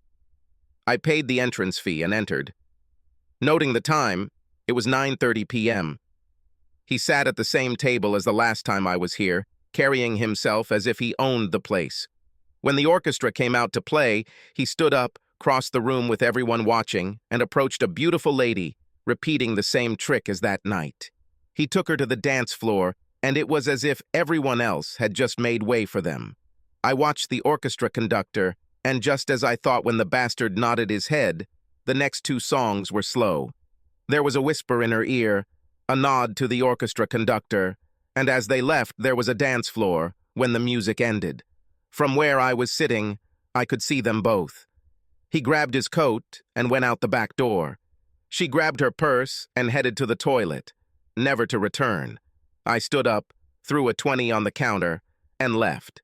I paid the entrance fee and entered. Noting the time, it was 9:30 p.m. He sat at the same table as the last time I was here, carrying himself as if he owned the place. When the orchestra came out to play, he stood up, crossed the room with everyone watching, and approached a beautiful lady, repeating the same trick as that night. He took her to the dance floor, and it was as if everyone else had just made way for them. I watched the orchestra conductor, and just as I thought when the bastard nodded his head, the next two songs were slow. There was a whisper in her ear, a nod to the orchestra conductor, and as they left, there was a dance floor when the music ended. From where I was sitting, I could see them both. He grabbed his coat and went out the back door. She grabbed her purse and headed to the toilet, never to return. I stood up, threw a 20 on the counter, and left.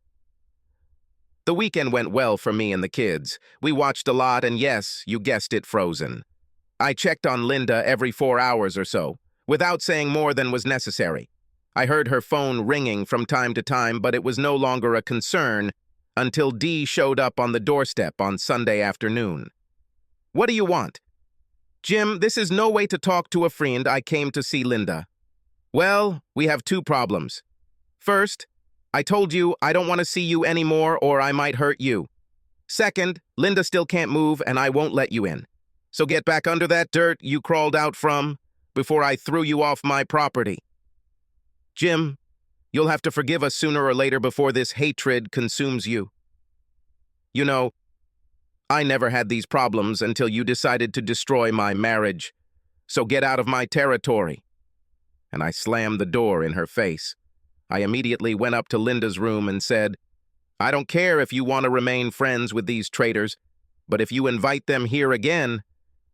The weekend went well for me and the kids. We watched a lot and yes, you guessed it, Frozen. I checked on Linda every 4 hours or so, without saying more than was necessary. I heard her phone ringing from time to time, but it was no longer a concern until Dee showed up on the doorstep on Sunday afternoon. "What do you want?" "Jim, this is no way to talk to a friend. I came to see Linda." "Well, we have two problems. First, I told you I don't want to see you anymore or I might hurt you. Second, Linda still can't move and I won't let you in. So get back under that dirt you crawled out from before I threw you off my property." "Jim, you'll have to forgive us sooner or later before this hatred consumes you. You know, I never had these problems until you decided to destroy my marriage. So get out of my territory." And I slammed the door in her face. I immediately went up to Linda's room and said, "I don't care if you want to remain friends with these traitors, but if you invite them here again,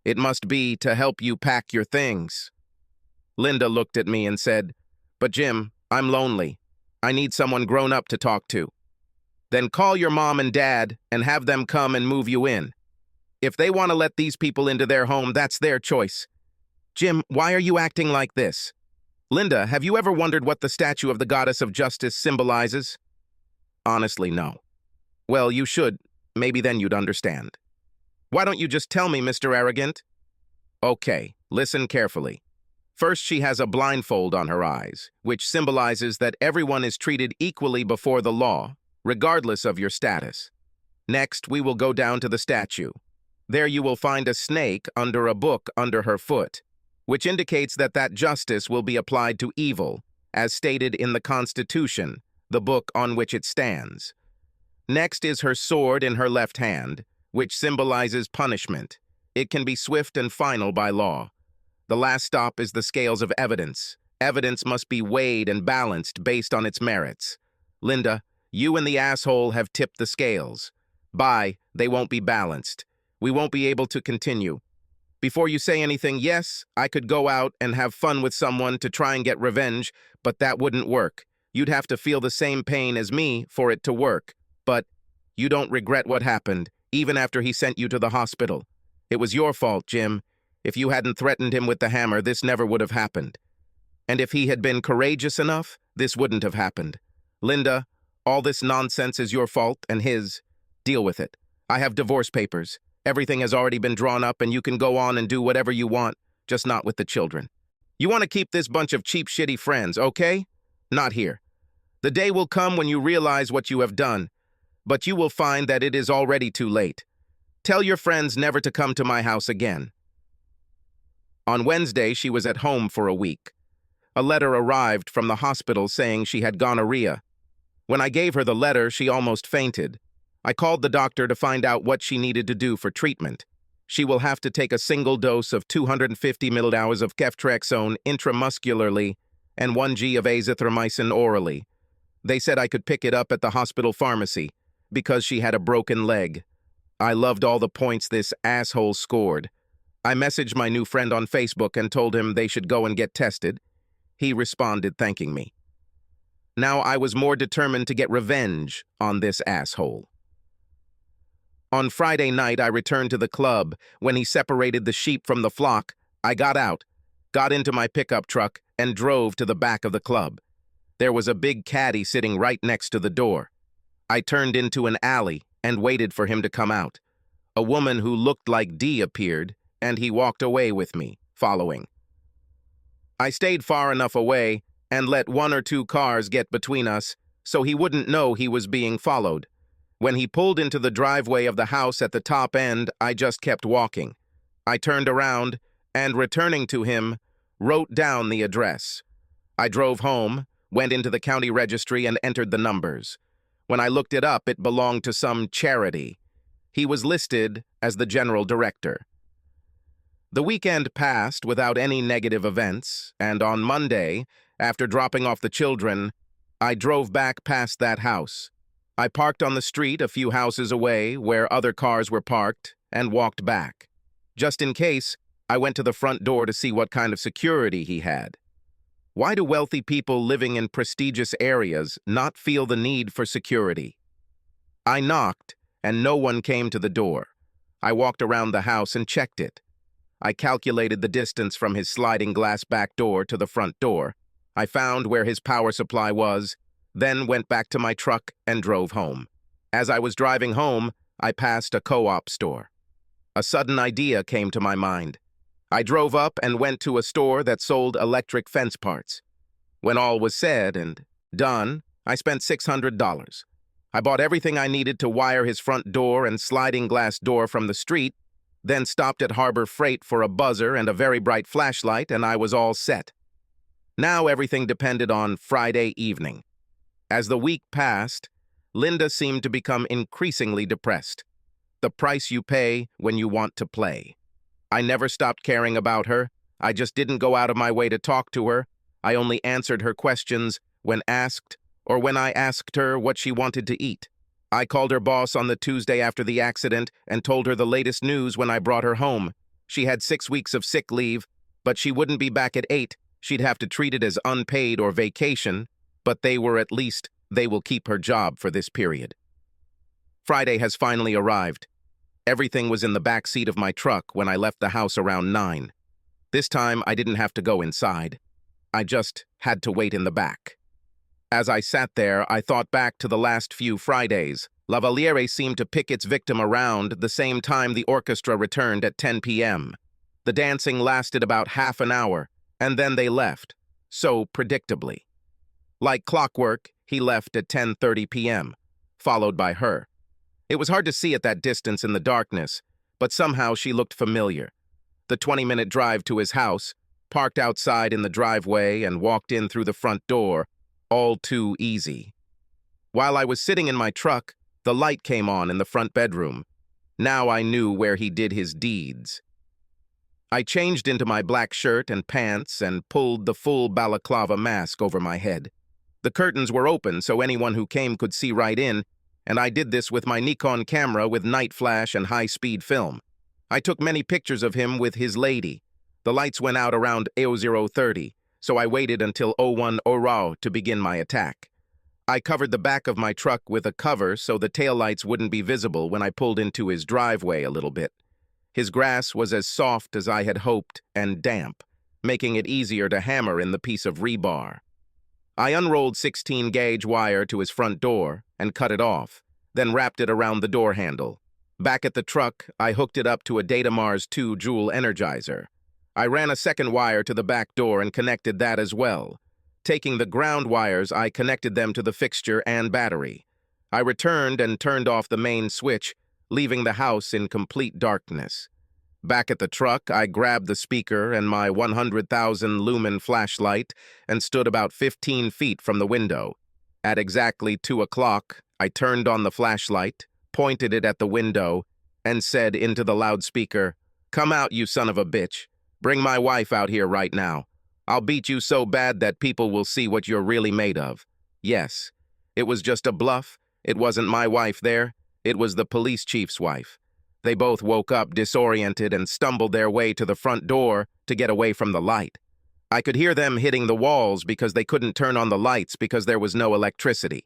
it must be to help you pack your things." Linda looked at me and said, "But Jim, I'm lonely. I need someone grown up to talk to." "Then call your mom and dad and have them come and move you in. If they want to let these people into their home, that's their choice." "Jim, why are you acting like this?" "Linda, have you ever wondered what the statue of the goddess of justice symbolizes?" "Honestly, no." "Well, you should. Maybe then you'd understand." "Why don't you just tell me, Mr. Arrogant?" "Okay, listen carefully. First, she has a blindfold on her eyes, which symbolizes that everyone is treated equally before the law, regardless of your status. Next, we will go down to the statue. There you will find a snake under a book under her foot, which indicates that justice will be applied to evil, as stated in the Constitution, the book on which it stands. Next is her sword in her left hand, which symbolizes punishment. It can be swift and final by law. The last stop is the scales of evidence. Evidence must be weighed and balanced based on its merits. Linda, you and the asshole have tipped the scales. Bye, they won't be balanced. We won't be able to continue. Before you say anything, yes, I could go out and have fun with someone to try and get revenge, but that wouldn't work. You'd have to feel the same pain as me for it to work. But you don't regret what happened. even after he sent you to the hospital. It was your fault, Jim. If you hadn't threatened him with the hammer, this never would have happened. And if he had been courageous enough, this wouldn't have happened. Linda, all this nonsense is your fault and his. Deal with it. I have divorce papers. Everything has already been drawn up and you can go on and do whatever you want, just not with the children. You want to keep this bunch of cheap, shitty friends, okay? Not here. The day will come when you realize what you have done, but you will find that it is already too late. Tell your friends never to come to my house again. On Wednesday, she was at home for a week. A letter arrived from the hospital saying she had gonorrhea. When I gave her the letter, she almost fainted. I called the doctor to find out what she needed to do for treatment. She will have to take a single dose of 250 milliliters of ceftriaxone intramuscularly and 1 g of azithromycin orally. They said I could pick it up at the hospital pharmacy because she had a broken leg. I loved all the points this asshole scored. I messaged my new friend on Facebook and told him they should go and get tested. He responded thanking me. Now I was more determined to get revenge on this asshole. On Friday night, I returned to the club. When he separated the sheep from the flock, I got out, got into my pickup truck, and drove to the back of the club. There was a big caddy sitting right next to the door. I turned into an alley and waited for him to come out. A woman who looked like Dee appeared, and he walked away with me, following. I stayed far enough away and let 1 or 2 cars get between us so he wouldn't know he was being followed. When he pulled into the driveway of the house at the top end, I just kept walking. I turned around and, returning to him, wrote down the address. I drove home, went into the county registry, and entered the numbers. When I looked it up, it belonged to some charity. He was listed as the general director. The weekend passed without any negative events, and on Monday, after dropping off the children, I drove back past that house. I parked on the street a few houses away where other cars were parked and walked back. Just in case, I went to the front door to see what kind of security he had. Why do wealthy people living in prestigious areas not feel the need for security? I knocked, and no one came to the door. I walked around the house and checked it. I calculated the distance from his sliding glass back door to the front door. I found where his power supply was, then went back to my truck and drove home. As I was driving home, I passed a co-op store. A sudden idea came to my mind. I drove up and went to a store that sold electric fence parts. When all was said and done, I spent $600. I bought everything I needed to wire his front door and sliding glass door from the street, then stopped at Harbor Freight for a buzzer and a very bright flashlight, and I was all set. Now everything depended on Friday evening. As the week passed, Linda seemed to become increasingly depressed. The price you pay when you want to play. I never stopped caring about her. I just didn't go out of my way to talk to her. I only answered her questions when asked, or when I asked her what she wanted to eat. I called her boss on the Tuesday after the accident and told her the latest news when I brought her home. She had 6 weeks of sick leave, but she wouldn't be back at 8. She'd have to treat it as unpaid or vacation, but they will keep her job for this period. Friday has finally arrived. Everything was in the back seat of my truck when I left the house around 9. This time, I didn't have to go inside. I just had to wait in the back. As I sat there, I thought back to the last few Fridays. Lavaliere seemed to pick its victim around the same time the orchestra returned at 10 p.m. The dancing lasted about half an hour, and then they left, so predictably. Like clockwork, he left at 10:30 p.m., followed by her. It was hard to see at that distance in the darkness, but somehow she looked familiar. The 20-minute drive to his house, parked outside in the driveway and walked in through the front door, all too easy. While I was sitting in my truck, the light came on in the front bedroom. Now I knew where he did his deeds. I changed into my black shirt and pants and pulled the full balaclava mask over my head. The curtains were open so anyone who came could see right in, and I did this with my Nikon camera with night flash and high-speed film. I took many pictures of him with his lady. The lights went out around 00:30, so I waited until 01:00 to begin my attack. I covered the back of my truck with a cover so the taillights wouldn't be visible when I pulled into his driveway a little bit. His grass was as soft as I had hoped and damp, making it easier to hammer in the piece of rebar. I unrolled 16-gauge wire to his front door and cut it off, then wrapped it around the door handle. Back at the truck, I hooked it up to a Datamars 2-joule energizer. I ran a second wire to the back door and connected that as well. Taking the ground wires, I connected them to the fixture and battery. I returned and turned off the main switch, leaving the house in complete darkness. Back at the truck, I grabbed the speaker and my 100,000 lumen flashlight and stood about 15 feet from the window. At exactly 2 o'clock, I turned on the flashlight, pointed it at the window, and said into the loudspeaker, "Come out, you son of a bitch. Bring my wife out here right now. I'll beat you so bad that people will see what you're really made of." Yes, it was just a bluff. It wasn't my wife there. It was the police chief's wife. They both woke up disoriented and stumbled their way to the front door to get away from the light. I could hear them hitting the walls because they couldn't turn on the lights because there was no electricity.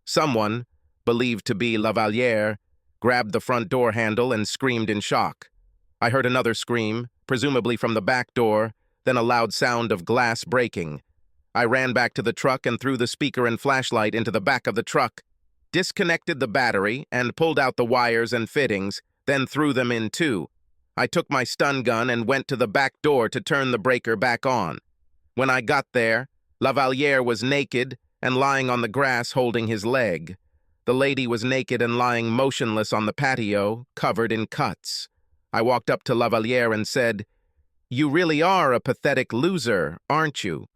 Someone, believed to be Lavaliere, grabbed the front door handle and screamed in shock. I heard another scream, presumably from the back door, then a loud sound of glass breaking. I ran back to the truck and threw the speaker and flashlight into the back of the truck, disconnected the battery and pulled out the wires and fittings, then threw them in too. I took my stun gun and went to the back door to turn the breaker back on. When I got there, Lavaliere was naked and lying on the grass holding his leg. The lady was naked and lying motionless on the patio, covered in cuts. I walked up to Lavaliere and said, "You really are a pathetic loser, aren't you?"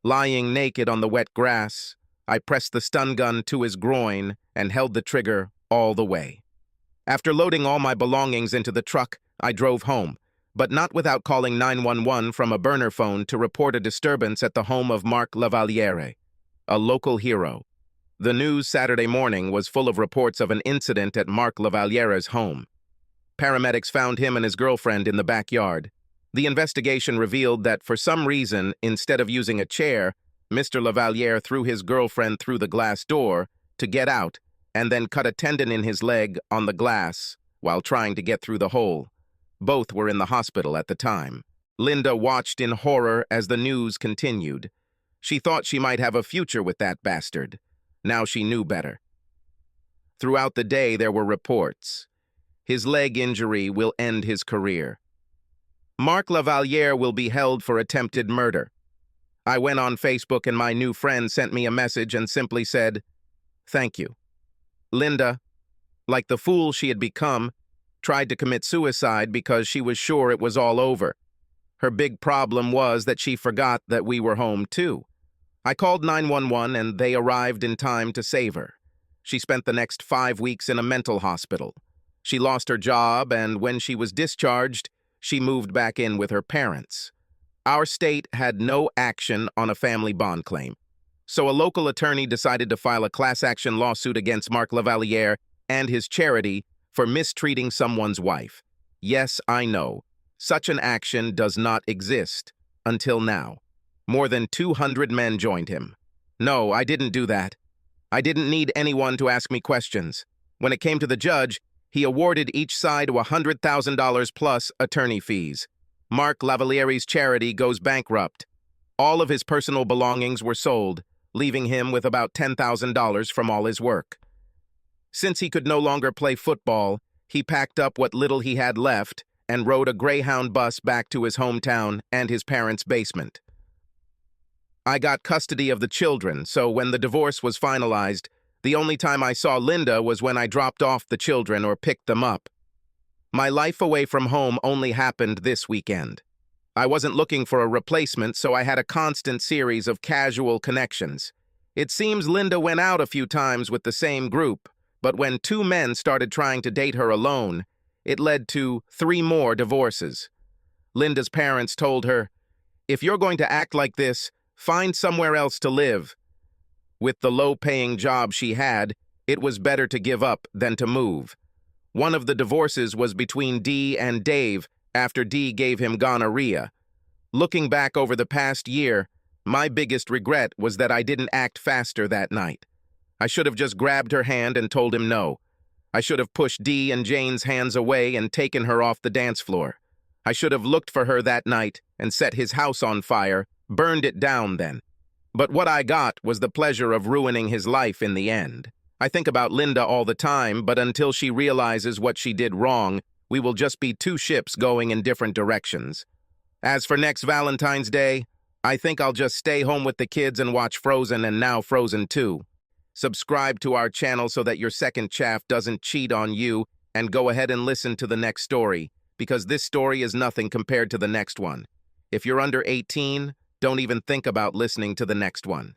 Lying naked on the wet grass, I pressed the stun gun to his groin and held the trigger all the way. After loading all my belongings into the truck, I drove home, but not without calling 911 from a burner phone to report a disturbance at the home of Marc Lavaliere, a local hero. The news Saturday morning was full of reports of an incident at Marc Lavaliere's home. Paramedics found him and his girlfriend in the backyard. The investigation revealed that for some reason, instead of using a chair, Mr. Lavaliere threw his girlfriend through the glass door to get out and then cut a tendon in his leg on the glass while trying to get through the hole. Both were in the hospital at the time. Linda watched in horror as the news continued. She thought she might have a future with that bastard. Now she knew better. Throughout the day there were reports. His leg injury will end his career. Marc Lavaliere will be held for attempted murder. I went on Facebook and my new friend sent me a message and simply said, "Thank you." Linda, like the fool she had become, tried to commit suicide because she was sure it was all over. Her big problem was that she forgot that we were home too. I called 911 and they arrived in time to save her. She spent the next 5 weeks in a mental hospital. She lost her job, and when she was discharged, she moved back in with her parents. Our state had no action on a family bond claim. So a local attorney decided to file a class-action lawsuit against Marc Lavaliere and his charity for mistreating someone's wife. Yes, I know. Such an action does not exist. Until now. More than 200 men joined him. No, I didn't do that. I didn't need anyone to ask me questions. When it came to the judge, he awarded each side $100,000 plus attorney fees. Marc Lavaliere's charity goes bankrupt. All of his personal belongings were sold, leaving him with about $10,000 from all his work. Since he could no longer play football, he packed up what little he had left and rode a Greyhound bus back to his hometown and his parents' basement. I got custody of the children, so when the divorce was finalized, the only time I saw Linda was when I dropped off the children or picked them up. My life away from home only happened this weekend. I wasn't looking for a replacement, so I had a constant series of casual connections. It seems Linda went out a few times with the same group, but when 2 men started trying to date her alone, it led to 3 more divorces. Linda's parents told her, "If you're going to act like this, find somewhere else to live." With the low-paying job she had, it was better to give up than to move. One of the divorces was between Dee and Dave after Dee gave him gonorrhea. Looking back over the past year, My biggest regret was that I didn't act faster that night. I should have just grabbed her hand and told him no. I should have pushed Dee and Jane's hands away and taken her off the dance floor. I should have looked for her that night and set his house on fire, burned it down then. But what I got was the pleasure of ruining his life in the end. I think about Linda all the time, but until she realizes what she did wrong, we will just be two ships going in different directions. As for next Valentine's Day, I think I'll just stay home with the kids and watch Frozen and now Frozen 2. Subscribe to our channel so that your second chaff doesn't cheat on you, and go ahead and listen to the next story, because this story is nothing compared to the next one. If you're under 18, don't even think about listening to the next one.